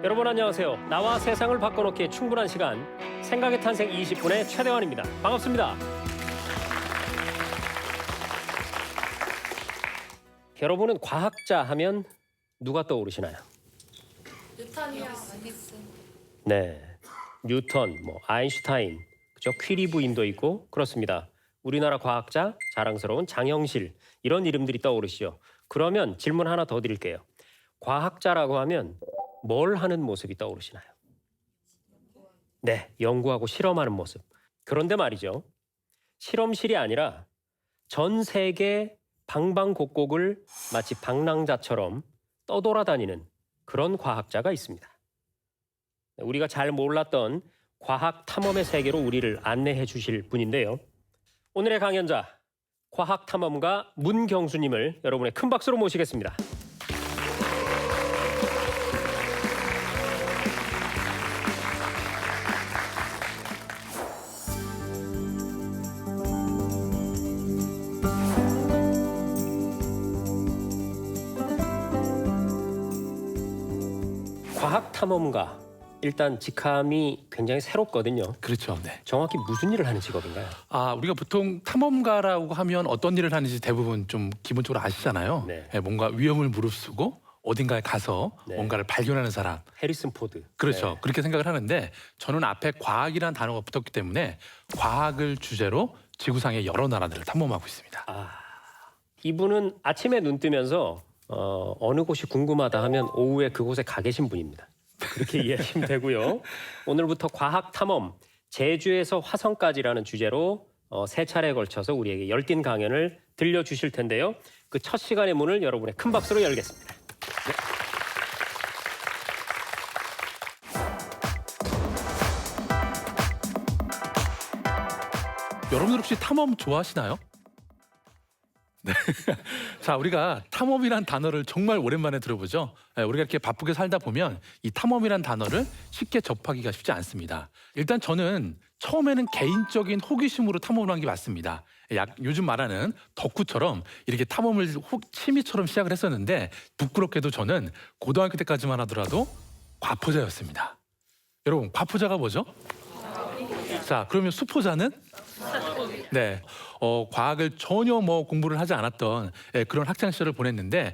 여러분 안녕하세요. 나와 세상을 바꿔놓기에 충분한 시간, 생각의 탄생 20분의 최대환입니다. 반갑습니다. 여러분은 과학자 하면 누가 떠오르시나요? 뉴턴이요. 네, 뉴턴, 아인슈타인, 그죠? 퀴리 부인도 있고 그렇습니다. 우리나라 과학자 자랑스러운 장영실 이런 이름들이 떠오르시죠. 그러면 질문 하나 더 드릴게요. 과학자라고 하면 뭘 하는 모습이 떠오르시나요? 네, 연구하고 실험하는 모습. 그런데 말이죠. 실험실이 아니라 전 세계 방방곡곡을 마치 방랑자처럼 떠돌아다니는 그런 과학자가 있습니다. 우리가 잘 몰랐던 과학 탐험의 세계로 우리를 안내해 주실 분인데요. 오늘의 강연자, 과학 탐험가 문경수님을 여러분의 큰 박수로 모시겠습니다. 과학 탐험가, 일단 직함이 굉장히 새롭거든요. 그렇죠. 네. 정확히 무슨 일을 하는 직업인가요? 우리가 보통 탐험가라고 하면 어떤 일을 하는지 대부분 좀 기본적으로 아시잖아요. 네. 뭔가 위험을 무릅쓰고 어딘가에 가서 네. 뭔가를 발견하는 사람. 해리슨 포드. 그렇죠. 네. 그렇게 생각을 하는데 저는 앞에 과학이라는 단어가 붙었기 때문에 과학을 주제로 지구상의 여러 나라들을 탐험하고 있습니다. 이분은 아침에 눈 뜨면서 어느 곳이 궁금하다 하면 오후에 그곳에 가 계신 분입니다. 그렇게 이해하시면 되고요. 오늘부터 과학 탐험, 제주에서 화성까지라는 주제로 세 차례에 걸쳐서 우리에게 열띤 강연을 들려주실 텐데요. 그 첫 시간의 문을 여러분의 큰 박수로 열겠습니다. 네. 여러분들 혹시 탐험 좋아하시나요? 네. 자, 우리가 탐험이란 단어를 정말 오랜만에 들어보죠. 우리가 이렇게 바쁘게 살다 보면 이 탐험이란 단어를 쉽게 접하기가 쉽지 않습니다. 일단 저는 처음에는 개인적인 호기심으로 탐험을 한 게 맞습니다. 요즘 말하는 덕후처럼 이렇게 탐험을 취미처럼 시작을 했었는데 부끄럽게도 저는 고등학교 때까지만 하더라도 과포자였습니다. 여러분, 과포자가 뭐죠? 자, 그러면 수포자는? 네, 과학을 전혀 공부를 하지 않았던 그런 학창 시절을 보냈는데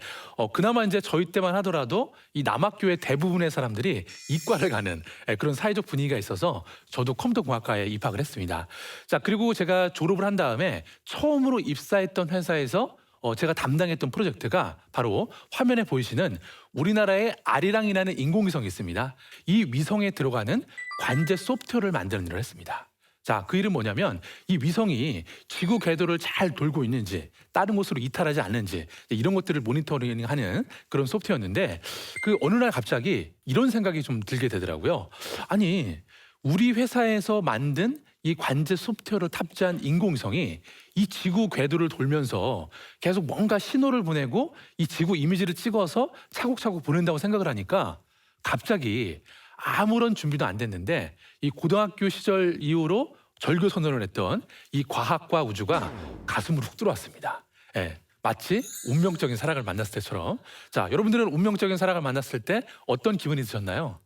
그나마 이제 저희 때만 하더라도 이 남학교의 대부분의 사람들이 이과를 가는 그런 사회적 분위기가 있어서 저도 컴퓨터공학과에 입학을 했습니다. 자, 그리고 제가 졸업을 한 다음에 처음으로 입사했던 회사에서 제가 담당했던 프로젝트가 바로 화면에 보이시는 우리나라의 아리랑이라는 인공위성이 있습니다. 이 위성에 들어가는 관제 소프트웨어를 만드는 일을 했습니다. 자, 그 일은 뭐냐면 이 위성이 지구 궤도를 잘 돌고 있는지 다른 곳으로 이탈하지 않는지 이런 것들을 모니터링하는 그런 소프트웨어였는데 그 어느 날 갑자기 이런 생각이 좀 들게 되더라고요. 아니, 우리 회사에서 만든 이 관제 소프트웨어를 탑재한 인공위성이 이 지구 궤도를 돌면서 계속 뭔가 신호를 보내고 이 지구 이미지를 찍어서 차곡차곡 보낸다고 생각을 하니까 갑자기 아무런 준비도 안 됐는데 이 고등학교 시절 이후로 절교 선언을 했던 이 과학과 우주가 가슴으로 훅 들어왔습니다. 마치 운명적인 사랑을 만났을 때처럼. 자, 여러분들은 운명적인 사랑을 만났을 때 어떤 기분이 드셨나요?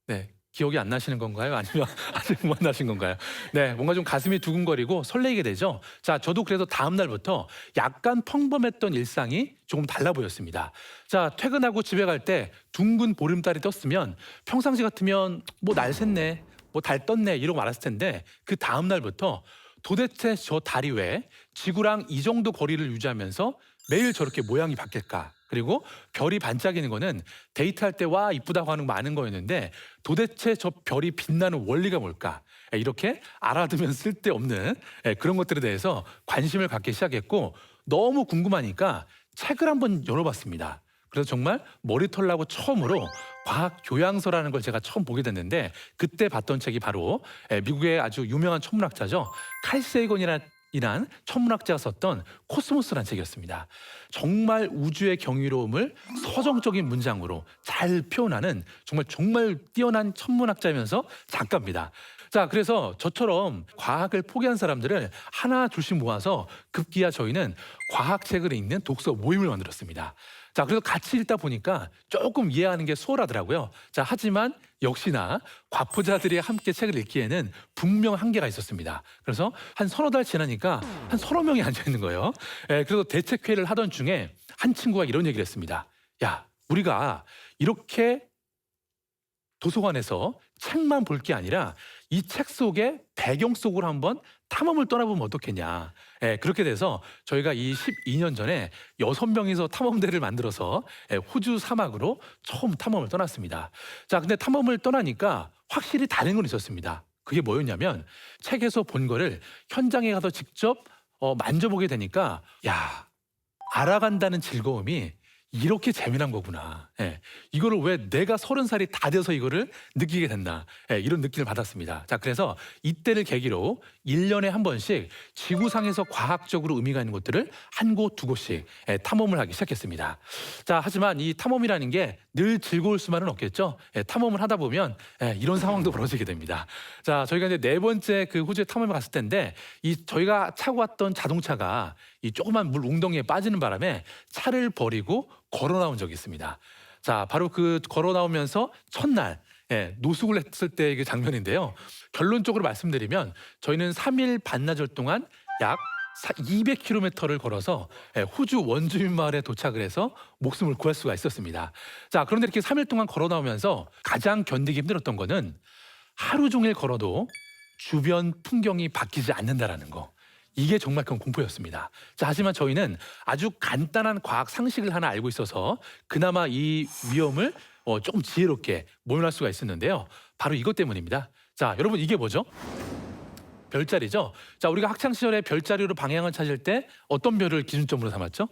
네, 기억이 안 나시는 건가요? 아니면 아직 못 만나신 건가요? 네, 뭔가 좀 가슴이 두근거리고 설레게 되죠. 자, 저도 그래서 다음 날부터 약간 평범했던 일상이 조금 달라 보였습니다. 자, 퇴근하고 집에 갈 때 둥근 보름달이 떴으면 평상시 같으면 날 샜네, 달 떴네 이러고 말았을 텐데 그 다음 날부터 도대체 저 달이 왜 지구랑 이 정도 거리를 유지하면서 매일 저렇게 모양이 바뀔까? 그리고 별이 반짝이는 거는 데이트할 때 와 이쁘다고 하는 거 많은 거였는데 도대체 저 별이 빛나는 원리가 뭘까? 이렇게 알아두면 쓸데없는 그런 것들에 대해서 관심을 갖기 시작했고 너무 궁금하니까 책을 한번 열어봤습니다. 그래서 정말 머리털 나고 처음으로 과학 교양서라는 걸 제가 처음 보게 됐는데 그때 봤던 책이 바로 미국의 아주 유명한 천문학자죠. 칼 세이건이라는 천문학자가 썼던 코스모스라는 책이었습니다. 정말 우주의 경이로움을 서정적인 문장으로 잘 표현하는 정말 뛰어난 천문학자면서 작가입니다. 자, 그래서 저처럼 과학을 포기한 사람들을 하나 둘씩 모아서 급기야 저희는 과학책을 읽는 독서 모임을 만들었습니다. 자, 그래서 같이 읽다 보니까 조금 이해하는 게 수월하더라고요. 자, 하지만 역시나 과포자들이 함께 책을 읽기에는 분명 한계가 있었습니다. 그래서 한 서너 달 지나니까 한 서너 명이 앉아 있는 거예요. 그래서 대책회의를 하던 중에 한 친구가 이런 얘기를 했습니다. 야, 우리가 이렇게 도서관에서 책만 볼 게 아니라 이 책 속의 배경 속으로 한번 탐험을 떠나보면 어떻겠냐. 그렇게 돼서 저희가 이 12년 전에 6명이서 탐험대를 만들어서 호주 사막으로 처음 탐험을 떠났습니다. 자, 근데 탐험을 떠나니까 확실히 다른 건 있었습니다. 그게 뭐였냐면 책에서 본 거를 현장에 가서 직접 만져보게 되니까 야, 알아간다는 즐거움이 이렇게 재미난 거구나. 이거를 왜 내가 30살이 다 돼서 이거를 느끼게 됐나. 이런 느낌을 받았습니다. 자, 그래서 이때를 계기로 1년에 한 번씩 지구상에서 과학적으로 의미가 있는 곳들을 한 곳, 두 곳씩 탐험을 하기 시작했습니다. 자, 하지만 이 탐험이라는 게 늘 즐거울 수만은 없겠죠. 탐험을 하다 보면 이런 상황도 벌어지게 됩니다. 자, 저희가 이제 네 번째 그 호주에 탐험을 갔을 때인데 이 저희가 타고 왔던 자동차가 이 조그만 물 웅덩이에 빠지는 바람에 차를 버리고 걸어 나온 적이 있습니다. 자, 바로 그 걸어 나오면서 첫날 노숙을 했을 때의 그 장면인데요. 결론적으로 말씀드리면 저희는 3일 반나절 동안 약 200km를 걸어서 호주 원주민 마을에 도착을 해서 목숨을 구할 수가 있었습니다. 자, 그런데 이렇게 3일 동안 걸어 나오면서 가장 견디기 힘들었던 거는 하루 종일 걸어도 주변 풍경이 바뀌지 않는다라는 거. 이게 정말 큰 공포였습니다. 자, 하지만 저희는 아주 간단한 과학 상식을 하나 알고 있어서 그나마 이 위험을 조금 지혜롭게 모면할 수가 있었는데요. 바로 이것 때문입니다. 자, 여러분 이게 뭐죠? 별자리죠? 자, 우리가 학창시절에 별자리로 방향을 찾을 때 어떤 별을 기준점으로 삼았죠?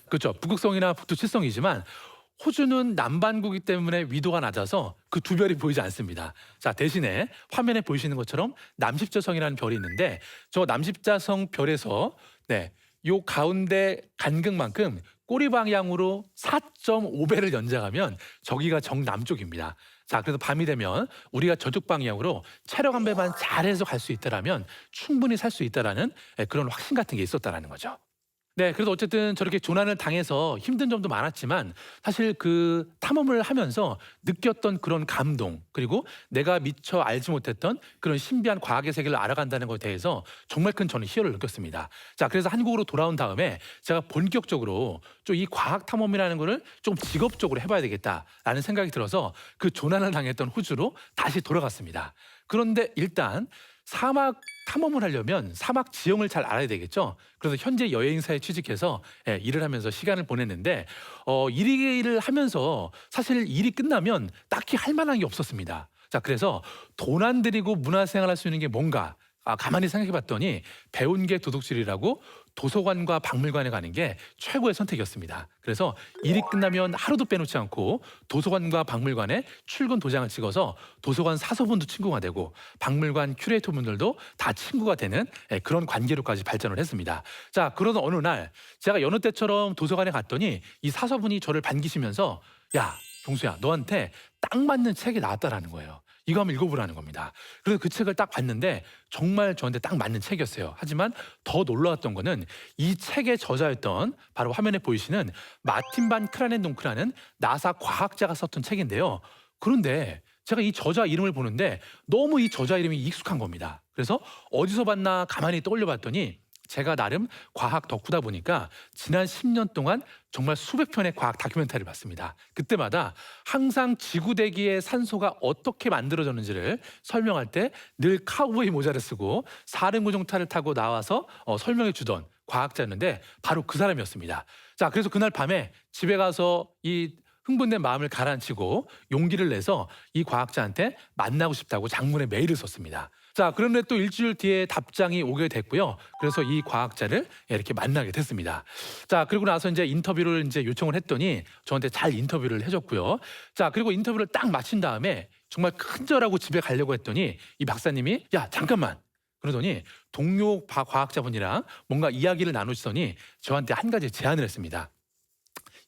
그렇죠. 북극성이나 북두칠성이지만 호주는 남반구이기 때문에 위도가 낮아서 그 두 별이 보이지 않습니다. 자, 대신에 화면에 보이시는 것처럼 남십자성이라는 별이 있는데 저 남십자성 별에서 요 가운데 간극만큼 꼬리 방향으로 4.5배를 연장하면 저기가 정남쪽입니다. 자, 그래서 밤이 되면 우리가 저쪽 방향으로 체력 안배만 잘해서 갈 수 있다라면 충분히 살 수 있다라는 그런 확신 같은 게 있었다라는 거죠. 네, 그래서 어쨌든 저렇게 조난을 당해서 힘든 점도 많았지만 사실 그 탐험을 하면서 느꼈던 그런 감동 그리고 내가 미처 알지 못했던 그런 신비한 과학의 세계를 알아간다는 것에 대해서 정말 큰 저는 희열을 느꼈습니다. 자, 그래서 한국으로 돌아온 다음에 제가 본격적으로 좀 이 과학 탐험이라는 거를 좀 직업적으로 해봐야 되겠다라는 생각이 들어서 그 조난을 당했던 호주로 다시 돌아갔습니다. 그런데 일단 사막 탐험을 하려면 사막 지형을 잘 알아야 되겠죠. 그래서 현재 여행사에 취직해서 일을 하면서 시간을 보냈는데 일을 하면서 사실 일이 끝나면 딱히 할 만한 게 없었습니다. 자, 그래서 돈 안 들이고 문화생활할 수 있는 게 뭔가 가만히 생각해봤더니 배운 게 도둑질이라고 도서관과 박물관에 가는 게 최고의 선택이었습니다. 그래서 일이 끝나면 하루도 빼놓지 않고 도서관과 박물관에 출근 도장을 찍어서 도서관 사서분도 친구가 되고 박물관 큐레이터분들도 다 친구가 되는 그런 관계로까지 발전을 했습니다. 자, 그러던 어느 날 제가 여느 때처럼 도서관에 갔더니 이 사서분이 저를 반기시면서 야, 종수야, 너한테 딱 맞는 책이 나왔다라는 거예요. 이거 한번 읽어보라는 겁니다. 그래서 그 책을 딱 봤는데 정말 저한테 딱 맞는 책이었어요. 하지만 더 놀라웠던 거는 이 책의 저자였던 바로 화면에 보이시는 마틴 반 크라넨동크라는 나사 과학자가 썼던 책인데요. 그런데 제가 이 저자 이름을 보는데 너무 이 저자 이름이 익숙한 겁니다. 그래서 어디서 봤나 가만히 떠올려 봤더니 제가 나름 과학 덕후다 보니까 지난 10년 동안 정말 수백 편의 과학 다큐멘터리를 봤습니다. 그때마다 항상 지구대기의 산소가 어떻게 만들어졌는지를 설명할 때 늘 카우보이 모자를 쓰고 사륜구종차를 타고 나와서 설명해 주던 과학자였는데 바로 그 사람이었습니다. 자, 그래서 그날 밤에 집에 가서 이 흥분된 마음을 가라앉히고 용기를 내서 이 과학자한테 만나고 싶다고 장문의 메일을 썼습니다. 자, 그런데 또 일주일 뒤에 답장이 오게 됐고요. 그래서 이 과학자를 이렇게 만나게 됐습니다. 자, 그리고 나서 이제 인터뷰를 이제 요청을 했더니 저한테 잘 인터뷰를 해줬고요. 자, 그리고 인터뷰를 딱 마친 다음에 정말 큰절하고 집에 가려고 했더니 이 박사님이 야, 잠깐만. 그러더니 동료 과학자분이랑 뭔가 이야기를 나누시더니 저한테 한 가지 제안을 했습니다.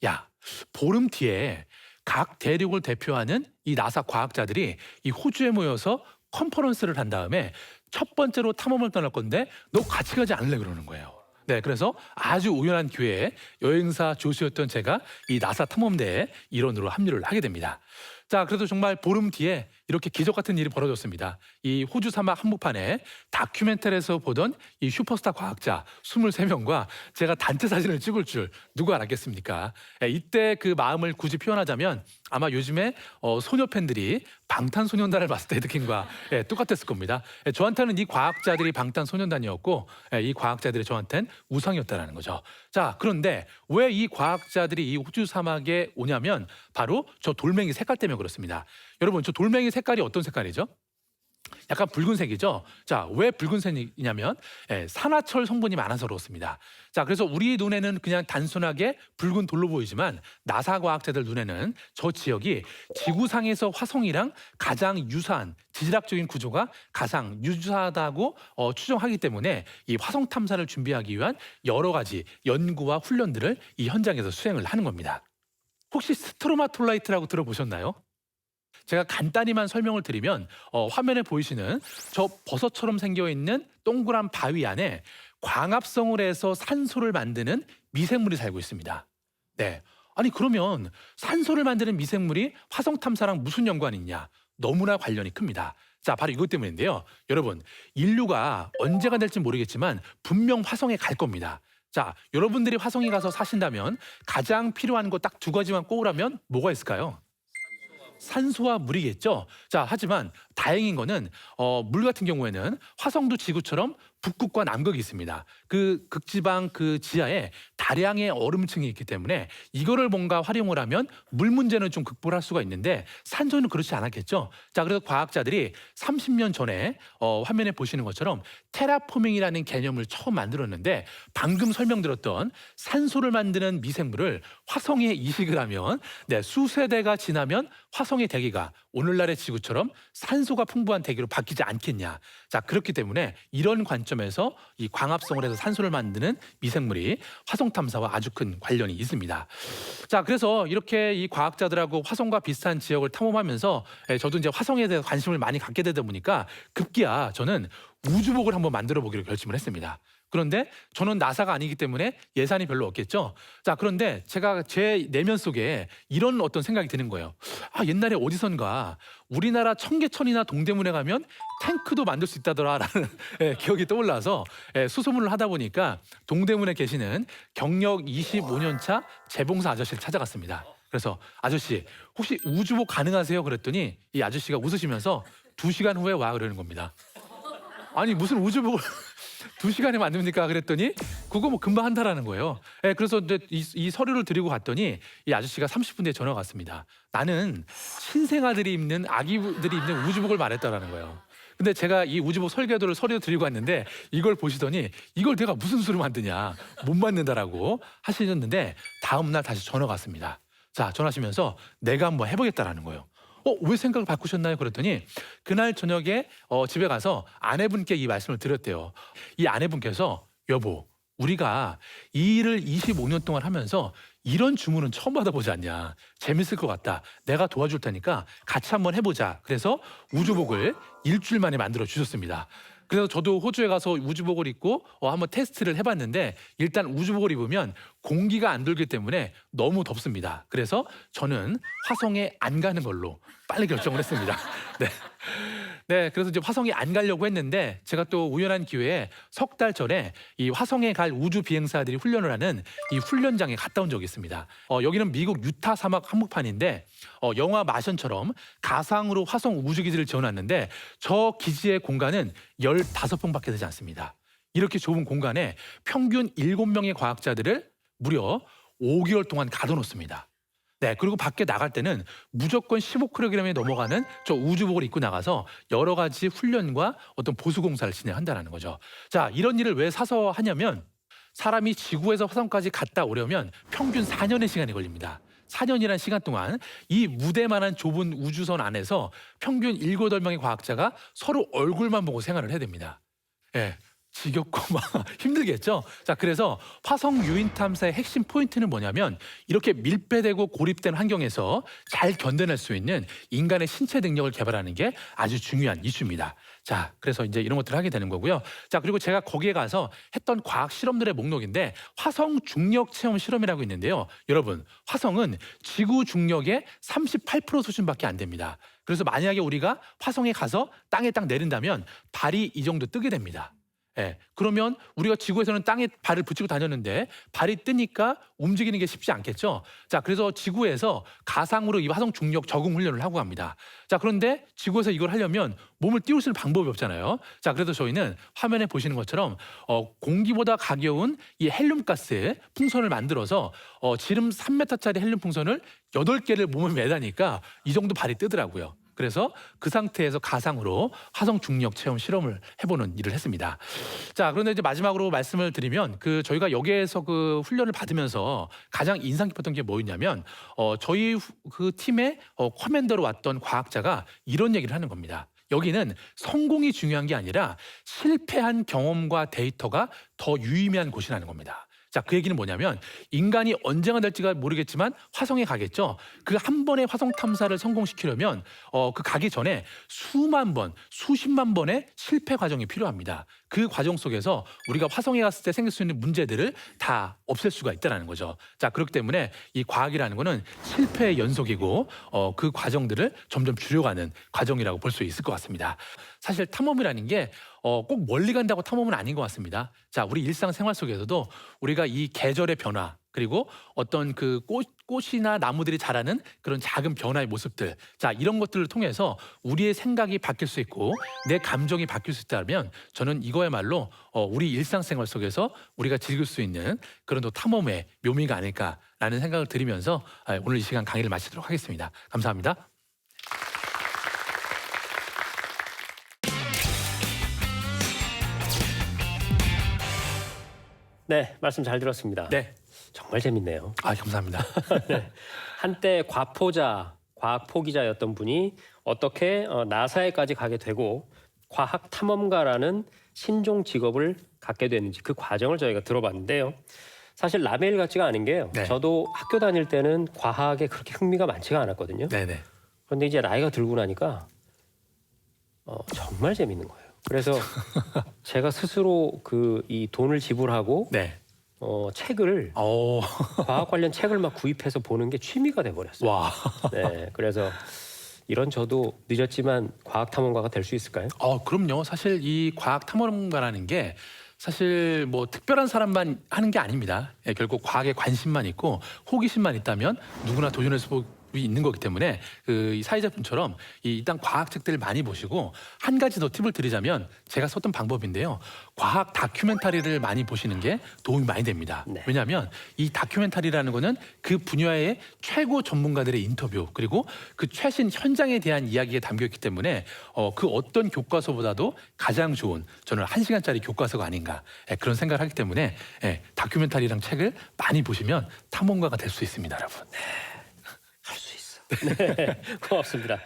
야, 보름 뒤에 각 대륙을 대표하는 이 나사 과학자들이 이 호주에 모여서 컨퍼런스를 한 다음에 첫 번째로 탐험을 떠날 건데 너 같이 가지 않을래 그러는 거예요. 네, 그래서 아주 우연한 기회에 여행사 조수였던 제가 이 나사 탐험대에 일원으로 합류를 하게 됩니다. 자, 그래도 정말 보름 뒤에 이렇게 기적 같은 일이 벌어졌습니다. 이 호주 사막 한복판에 다큐멘터리에서 보던 이 슈퍼스타 과학자 23명과 제가 단체 사진을 찍을 줄 누가 알았겠습니까? 이때 그 마음을 굳이 표현하자면 아마 요즘에 소녀 팬들이 방탄소년단을 봤을 때 느낌과 똑같았을 겁니다. 저한테는 이 과학자들이 방탄소년단이었고 이 과학자들이 저한테는 우상이었다는 거죠. 자, 그런데 왜 이 과학자들이 이 호주 사막에 오냐면 바로 저 돌멩이 색깔 때문에 그렇습니다. 여러분, 저 돌멩이 색깔이 어떤 색깔이죠? 약간 붉은색이죠. 자, 왜 붉은색이냐면 산화철 성분이 많아서 그렇습니다. 자, 그래서 우리 눈에는 그냥 단순하게 붉은 돌로 보이지만 나사 과학자들 눈에는 저 지역이 지구상에서 화성이랑 가장 유사한 지질학적인 구조가 가장 유사하다고 추정하기 때문에 이 화성 탐사를 준비하기 위한 여러 가지 연구와 훈련들을 이 현장에서 수행을 하는 겁니다. 혹시 스트로마톨라이트라고 들어보셨나요? 제가 간단히만 설명을 드리면 화면에 보이시는 저 버섯처럼 생겨있는 동그란 바위 안에 광합성을 해서 산소를 만드는 미생물이 살고 있습니다. 네, 아니 그러면 산소를 만드는 미생물이 화성 탐사랑 무슨 연관이 있냐? 너무나 관련이 큽니다. 자, 바로 이것 때문인데요. 여러분, 인류가 언제가 될지 모르겠지만 분명 화성에 갈 겁니다. 자, 여러분들이 화성에 가서 사신다면 가장 필요한 거 딱 두 가지만 꼽으라면 뭐가 있을까요? 산소와 물이겠죠. 자, 하지만 다행인 거는 물 같은 경우에는 화성도 지구처럼 북극과 남극이 있습니다. 그 극지방 그 지하에 다량의 얼음층이 있기 때문에 이거를 뭔가 활용을 하면 물 문제는 좀 극복할 수가 있는데 산소는 그렇지 않았겠죠. 자, 그래서 과학자들이 30년 전에 화면에 보시는 것처럼 테라포밍이라는 개념을 처음 만들었는데 방금 설명드렸던 산소를 만드는 미생물을 화성에 이식을 하면 수세대가 지나면 화성의 대기가 오늘날의 지구처럼 산소가 풍부한 대기로 바뀌지 않겠냐. 자, 그렇기 때문에 이런 관점에서 이 광합성을 해서 산소를 만드는 미생물이 화성 탐사와 아주 큰 관련이 있습니다. 자, 그래서 이렇게 이 과학자들하고 화성과 비슷한 지역을 탐험하면서 저도 이제 화성에 대해서 관심을 많이 갖게 되다 보니까 급기야 저는 우주복을 한번 만들어 보기로 결심을 했습니다. 그런데 저는 나사가 아니기 때문에 예산이 별로 없겠죠. 자, 그런데 제가 제 내면 속에 이런 어떤 생각이 드는 거예요. 아, 옛날에 어디선가 우리나라 청계천이나 동대문에 가면 탱크도 만들 수 있다더라라는 기억이 떠올라서 수소문을 하다 보니까 동대문에 계시는 경력 25년 차 재봉사 아저씨를 찾아갔습니다. 그래서 아저씨 혹시 우주복 가능하세요? 그랬더니 이 아저씨가 웃으시면서 2시간 후에 와 그러는 겁니다. 아니 무슨 우주복을 2시간에 만듭니까? 그랬더니 그거 뭐 금방 한다라는 거예요. 그래서 이제 이 서류를 드리고 갔더니 이 아저씨가 30분 뒤에 전화가 왔습니다. 나는 신생아들이 입는 아기들이 입는 우주복을 말했다라는 거예요. 근데 제가 이 우주복 설계도를 서류 드리고 왔는데 이걸 보시더니 이걸 내가 무슨 수로 만드냐 못 만든다라고 하시는데 다음 날 다시 전화가 왔습니다. 자, 전화하시면서 내가 한번 해보겠다라는 거예요. 왜 생각을 바꾸셨나요? 그랬더니 그날 저녁에 집에 가서 아내분께 이 말씀을 드렸대요. 이 아내분께서 여보, 우리가 이 일을 25년 동안 하면서 이런 주문은 처음 받아보지 않냐. 재밌을 것 같다. 내가 도와줄 테니까 같이 한번 해보자. 그래서 우주복을 일주일 만에 만들어 주셨습니다. 그래서 저도 호주에 가서 우주복을 입고 한번 테스트를 해봤는데 일단 우주복을 입으면 공기가 안 돌기 때문에 너무 덥습니다. 그래서 저는 화성에 안 가는 걸로 빨리 결정을 했습니다. 네, 그래서 이제 화성에 안 가려고 했는데 제가 또 우연한 기회에 석 달 전에 이 화성에 갈 우주 비행사들이 훈련을 하는 이 훈련장에 갔다 온 적이 있습니다. 여기는 미국 유타 사막 한복판인데 영화 마션처럼 가상으로 화성 우주기지를 지어놨는데 저 기지의 공간은 15평밖에 되지 않습니다. 이렇게 좁은 공간에 평균 7명의 과학자들을 무려 5개월 동안 가둬놓습니다. 네, 그리고 밖에 나갈 때는 무조건 15kg이 넘어가는 저 우주복을 입고 나가서 여러 가지 훈련과 어떤 보수 공사를 진행한다는 거죠. 자, 이런 일을 왜 사서 하냐면 사람이 지구에서 화성까지 갔다 오려면 평균 4년의 시간이 걸립니다. 4년이라는 시간 동안 이 무대만한 좁은 우주선 안에서 평균 7, 8명의 과학자가 서로 얼굴만 보고 생활을 해야 됩니다. 네. 지겹고 막 힘들겠죠. 자, 그래서 화성 유인 탐사의 핵심 포인트는 뭐냐면 이렇게 밀폐되고 고립된 환경에서 잘 견뎌낼 수 있는 인간의 신체 능력을 개발하는 게 아주 중요한 이슈입니다. 자, 그래서 이제 이런 것들을 하게 되는 거고요. 자, 그리고 제가 거기에 가서 했던 과학 실험들의 목록인데 화성 중력 체험 실험이라고 있는데요. 여러분, 화성은 지구 중력의 38% 수준밖에 안 됩니다. 그래서 만약에 우리가 화성에 가서 땅에 딱 내린다면 발이 이 정도 뜨게 됩니다. 예, 그러면 우리가 지구에서는 땅에 발을 붙이고 다녔는데 발이 뜨니까 움직이는 게 쉽지 않겠죠. 자, 그래서 지구에서 가상으로 이 화성 중력 적응 훈련을 하고 갑니다. 자, 그런데 지구에서 이걸 하려면 몸을 띄울 수 있는 방법이 없잖아요. 자, 그래서 저희는 화면에 보시는 것처럼 공기보다 가벼운 이 헬륨가스 풍선을 만들어서 지름 3m짜리 헬륨 풍선을 8개를 몸에 매다니까 이 정도 발이 뜨더라고요. 그래서 그 상태에서 가상으로 화성 중력 체험 실험을 해보는 일을 했습니다. 자, 그런데 이제 마지막으로 말씀을 드리면 저희가 여기에서 그 훈련을 받으면서 가장 인상 깊었던 게 뭐였냐면 저희 그 팀의 커맨더로 왔던 과학자가 이런 얘기를 하는 겁니다. 여기는 성공이 중요한 게 아니라 실패한 경험과 데이터가 더 유의미한 곳이라는 겁니다. 자, 그 얘기는 뭐냐면 인간이 언제가 될지가 모르겠지만 화성에 가겠죠. 그 한 번의 화성 탐사를 성공시키려면 그 가기 전에 수만 번, 수십만 번의 실패 과정이 필요합니다. 그 과정 속에서 우리가 화성에 갔을 때 생길 수 있는 문제들을 다 없앨 수가 있다는 거죠. 자, 그렇기 때문에 이 과학이라는 거는 실패의 연속이고 그 과정들을 점점 줄여가는 과정이라고 볼 수 있을 것 같습니다. 사실 탐험이라는 게 꼭 멀리 간다고 탐험은 아닌 것 같습니다. 자, 우리 일상생활 속에서도 우리가 이 계절의 변화 그리고 어떤 그 꽃이나 나무들이 자라는 그런 작은 변화의 모습들, 자, 이런 것들을 통해서 우리의 생각이 바뀔 수 있고 내 감정이 바뀔 수 있다면 저는 이거야말로 우리 일상생활 속에서 우리가 즐길 수 있는 그런 또 탐험의 묘미가 아닐까라는 생각을 드리면서 오늘 이 시간 강의를 마치도록 하겠습니다. 감사합니다. 네, 말씀 잘 들었습니다. 네, 정말 재밌네요. 감사합니다. 네. 한때 과포자, 과학 포기자였던 분이 어떻게 나사에까지 가게 되고 과학 탐험가라는 신종 직업을 갖게 됐는지 그 과정을 저희가 들어봤는데요. 사실 라멜 같지가 않은 게요. 네. 저도 학교 다닐 때는 과학에 그렇게 흥미가 많지가 않았거든요. 네네. 그런데 이제 나이가 들고 나니까 정말 재밌는 거예요. 그래서 제가 스스로 이 돈을 지불하고 네. 책을 과학 관련 책을 막 구입해서 보는 게 취미가 돼버렸어요. 와. 네, 그래서 이런 저도 늦었지만 과학 탐험가가 될 수 있을까요? 그럼요. 사실 이 과학 탐험가라는 게 사실 뭐 특별한 사람만 하는 게 아닙니다. 예, 결국 과학에 관심만 있고 호기심만 있다면 누구나 도전할 수 있는 거기 때문에 이 사회자분처럼 일단 과학 책들을 많이 보시고 한 가지 더 팁을 드리자면 제가 썼던 방법인데요. 과학 다큐멘터리를 많이 보시는 게 도움이 많이 됩니다. 네. 왜냐하면 이 다큐멘터리라는 거는 그 분야의 최고 전문가들의 인터뷰 그리고 그 최신 현장에 대한 이야기가 담겨 있기 때문에 그 어떤 교과서보다도 가장 좋은 저는 1시간짜리 교과서가 아닌가 그런 생각을 하기 때문에 다큐멘터리랑 책을 많이 보시면 탐험가가 될 수 있습니다, 여러분. 할 수 있어. 네, 고맙습니다.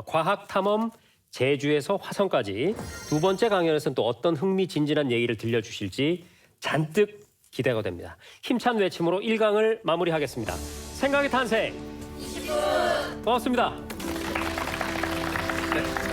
과학 탐험 제주에서 화성까지 두 번째 강연에서는 또 어떤 흥미진진한 얘기를 들려주실지 잔뜩 기대가 됩니다. 힘찬 외침으로 1강을 마무리하겠습니다. 생각의 탄생 20분 고맙습니다. 네.